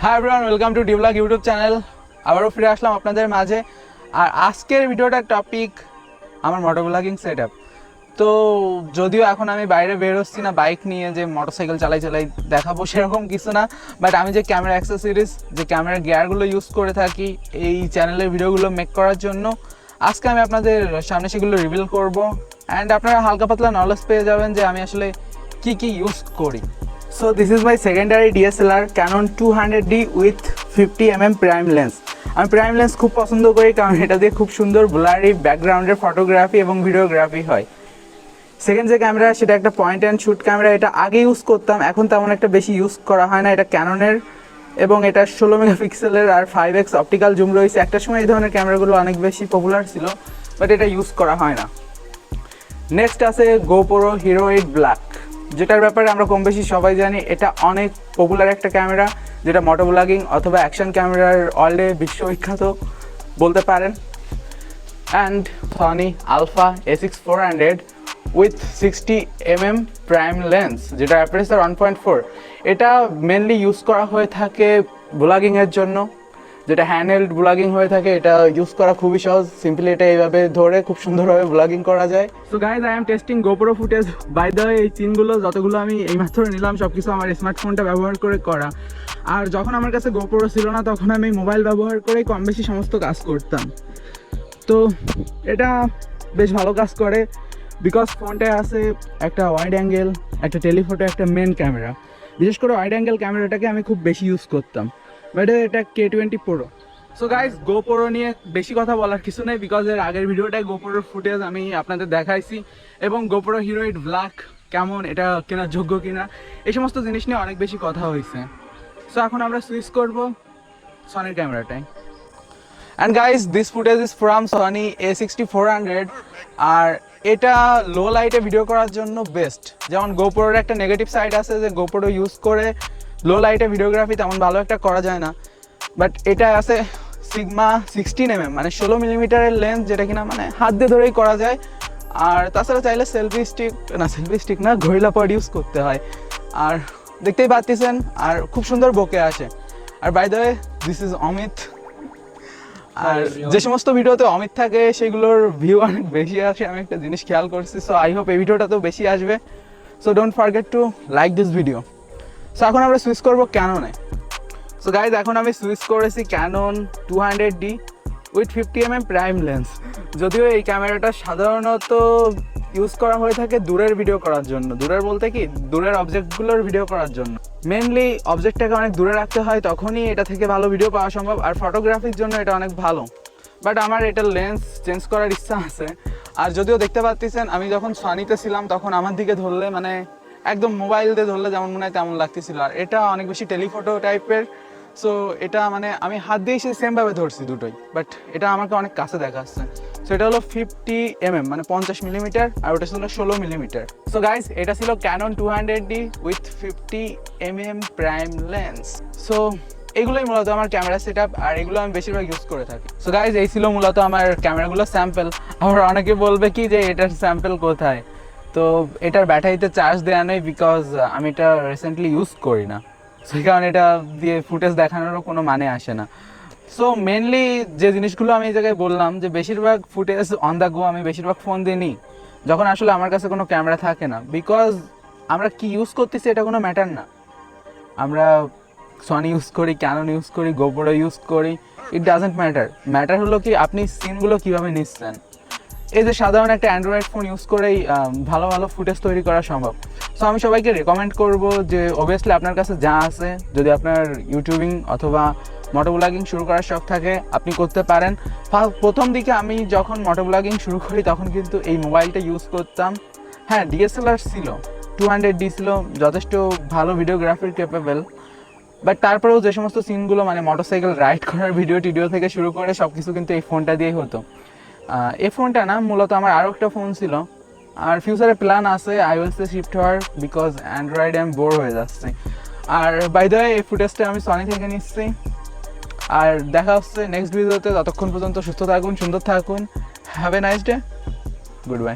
High everyone, welcome to Dvlog YouTube channel. আবারও ফিরে আসলাম আপনাদের মাঝে। আর আজকের ভিডিওটার টপিক আমার মোটোব্লগিং সেটআপ। তো যদিও এখন আমি বাইরে বেরোচ্ছি না বাইক নিয়ে যে মোটরসাইকেল চালাই দেখাবো সেরকম কিছু না, বাট আমি যে ক্যামেরা অ্যাক্সেসরিজ, যে ক্যামেরার গিয়ারগুলো ইউজ করে থাকি এই চ্যানেলের ভিডিওগুলো মেক করার জন্য, আজকে আমি আপনাদের সামনে সেগুলো রিভিল করব। অ্যান্ড আপনারা হালকা পাতলা নলেজ পেয়ে যাবেন যে আমি আসলে কি কি ইউজ করি। So this is my secondary DSLR Canon 200D with 50mm prime lens. আমি প্রাইম লেন্স খুব পছন্দ করি কারণ এটা দিয়ে খুব সুন্দর ব্লারি ব্যাকগ্রাউন্ডের ফটোগ্রাফি এবং ভিডিওগ্রাফি হয়। সেকেন্ড যে ক্যামেরা সেটা একটা পয়েন্ট অ্যান্ড শ্যুট ক্যামেরা। এটা আগে ইউজ করতাম, এখন তেমন একটা বেশি ইউজ করা হয় না। এটা ক্যাননের এবং এটা 16 মেগাপিক্সেলের আর 5x অপটিক্যাল জুম রয়েছে। একটা সময় এই ধরনের ক্যামেরাগুলো অনেক বেশি পপুলার ছিল, বাট এটা ইউজ করা হয় না। নেক্সট আছে GoPro Hero 8 Black, যেটার ব্যাপারে আমরা কম বেশি সবাই জানি। এটা অনেক পপুলার একটা ক্যামেরা, যেটা মোটোব্লগিং অথবা অ্যাকশন ক্যামেরার অলডে বিশ্ববিখ্যাত বলতে পারেন। And Sony Alpha A6400 with 60mm prime lens, যেটা অ্যাপারেচার 1.4। এটা মেনলি ইউজ করা হয়ে থাকে ব্লগিংয়ের জন্য, যেটা হ্যান্ডহেল্ড ব্লগিং হয়ে থাকে। এটা ইউজ করা খুবই সহজ, সিম্পলি এটা এইভাবে ধরে খুব সুন্দরভাবে ব্লগিং করা যায়। So guys, I am testing GoPro footage. By the way, এই সিনগুলো যতগুলো আমি এইমাত্র নিলাম সব কিছু আমার স্মার্টফোনটা ব্যবহার করে করা। আর যখন আমার কাছে GoPro ছিল না তখন আমি মোবাইল ব্যবহার করেই কম বেশি সমস্ত কাজ করতাম। তো এটা বেশ ভালো কাজ করে, বিকজ ফোনটায় আছে একটা ওয়াইড অ্যাঙ্গেল, একটা টেলিফোটো, একটা মেন ক্যামেরা। বিশেষ করে ওয়াইড অ্যাঙ্গেল ক্যামেরাটাকে আমি খুব বেশি ইউজ করতাম, বাট এটা K20 Pro। So guys, GoPro নিয়ে বেশি কথা বলার কিছু নেই, বিকজ এর আগের ভিডিওটায় GoPro ফুটেজ আমি আপনাদের দেখাইছি, এবং GoPro Hero 8 Black কেমন, এটা কেনার যোগ্য কিনা, এই সমস্ত জিনিস নিয়ে অনেক বেশি কথা হয়েছে। সো এখন আমরা সুইচ করব সনির ক্যামেরাটায়। And guys, this footage is from Sony A6400। আর এটা লো লাইটে ভিডিও করার জন্য বেস্ট। যেমন GoProর একটা নেগেটিভ সাইড আছে যে GoPro ইউজ করে লো লাইটে ভিডিওগ্রাফি তেমন ভালো একটা করা যায় না, বাট এটা আছে সিগমা 16mm, মানে 16 মিলিমিটারের লেন্স, যেটা কিনা মানে হাত দিয়ে ধরেই করা যায়। আর তাছাড়া চাইলে সেলফি স্টিক না গরিলা পড ইউজ করতে হয়। আর দেখতেই পাচ্ছেন, আর খুব সুন্দর বকে আসে। আর by the way, this is Amit. আর যে সমস্ত ভিডিওতে অমিত থাকে সেগুলোর ভিউ অনেক বেশি আসে, আমি একটা জিনিস খেয়াল করছি। সো আই হোপ এই ভিডিওটাতেও বেশি আসবে। So don't forget to like this video. So এখন আমরা সুইচ করবো ক্যাননে। সো গাইজ, এখন আমি সুইচ করেছি Canon 200D with 50mm prime lens. যদিও এই ক্যামেরাটা সাধারণত ইউজ করা হয়ে থাকে দূরের ভিডিও করার জন্য। দূরের বলতে কি, দূরের অবজেক্টগুলোর ভিডিও করার জন্য। মেনলি অবজেক্টটাকে অনেক দূরে রাখতে হয়, তখনই এটা থেকে ভালো ভিডিও পাওয়া সম্ভব। আর ফটোগ্রাফির জন্য এটা অনেক ভালো, বাট আমার এটা লেন্স চেঞ্জ করার ইচ্ছা আছে। আর যদিও দেখতে পাচ্ছেন, আমি যখন সনিতে ছিলাম তখন আমার দিকে ধরলে মানে একদম মোবাইল দিয়ে ধরলে যেমন মনে হয় তেমন লাগতেছিল। আর এটা অনেক বেশি টেলিফোটো টাইপের। সো এটা মানে আমি হাত দিয়ে সেমভাবে ধরছি দুটোই, বাট এটা আমাকে অনেক কাছে দেখাচ্ছে। সো এটা হলো 50mm, মানে 50 মিলিমিটার, আর ওটা ছিল 16 মিলিমিটার। সো গাইজ, এটা ছিল Canon 200D with 50mm prime lens. So এগুলোই মূলত আমার ক্যামেরা সেট আপ, আর এগুলো আমি বেশিরভাগ ইউজ করে থাকি। সো গাইজ, এই ছিল মূলত আমার ক্যামেরাগুলো স্যাম্পল। আবার অনেকে বলবে কি যে এটার স্যাম্পল কোথায়, তো এটার ব্যাটারিতে চার্জ দেওয়া নেই, বিকজ আমি এটা রিসেন্টলি ইউজ করি না। সেই কারণে এটা দিয়ে ফুটেজ দেখানোরও কোনো মানে আসে না। সো মেনলি যে জিনিসগুলো আমি এই জায়গায় বললাম, যে বেশিরভাগ ফুটেজ অন দ্য গো আমি বেশিরভাগ ফোন দিয়ে নিই, যখন আসলে আমার কাছে কোনো ক্যামেরা থাকে না। বিকজ আমরা কি ইউজ করতেছি এটা কোনো ম্যাটার না। আমরা সনি ইউজ করি, ক্যানন ইউজ করি, GoPro ইউজ করি, ইট ডাজেন্ট ম্যাটার। ম্যাটার হলো কি আপনি সিনগুলো কীভাবে নিচ্ছেন। এই যে সাধারণ একটা অ্যান্ড্রয়েড ফোন ইউজ করেই ভালো ভালো ফুটেজ তৈরি করা সম্ভব। সো আমি সবাইকে রেকমেন্ড করব যে অবভিয়াসলি আপনার কাছে যা আছে, যদি আপনার ইউটিউবিং অথবা মোটোব্লগিং শুরু করার শখ থাকে আপনি করতে পারেন। প্রথম দিকে আমি যখন মোটোব্লগিং শুরু করি তখন কিন্তু এই মোবাইলটা ইউজ করতাম। হ্যাঁ, DSLR ছিল, 200D ছিল, যথেষ্ট ভালো ভিডিওগ্রাফির ক্যাপেবল। বাট তারপরেও যে সমস্ত সিনগুলো মানে মোটরসাইকেল রাইড করার ভিডিও থেকে শুরু করে সব কিছু কিন্তু এই ফোনটা দিয়েই হতো। এই ফোনটা না, মূলত আমার আরও একটা ফোন ছিল। আর ফিউচারে প্ল্যান আছে iOS-এ শিফট হওয়ার, বিকজ অ্যান্ড্রয়েডে আমি বোর হয়ে যাচ্ছি। আর বাই দ্য ওয়ে, এই ফুটেজটা আমি সনি থেকে নিচ্ছি। আর দেখা হচ্ছে নেক্সট ভিডিওতে। ততক্ষণ পর্যন্ত সুস্থ থাকুন, সুন্দর থাকুন। Have a nice day, good bye.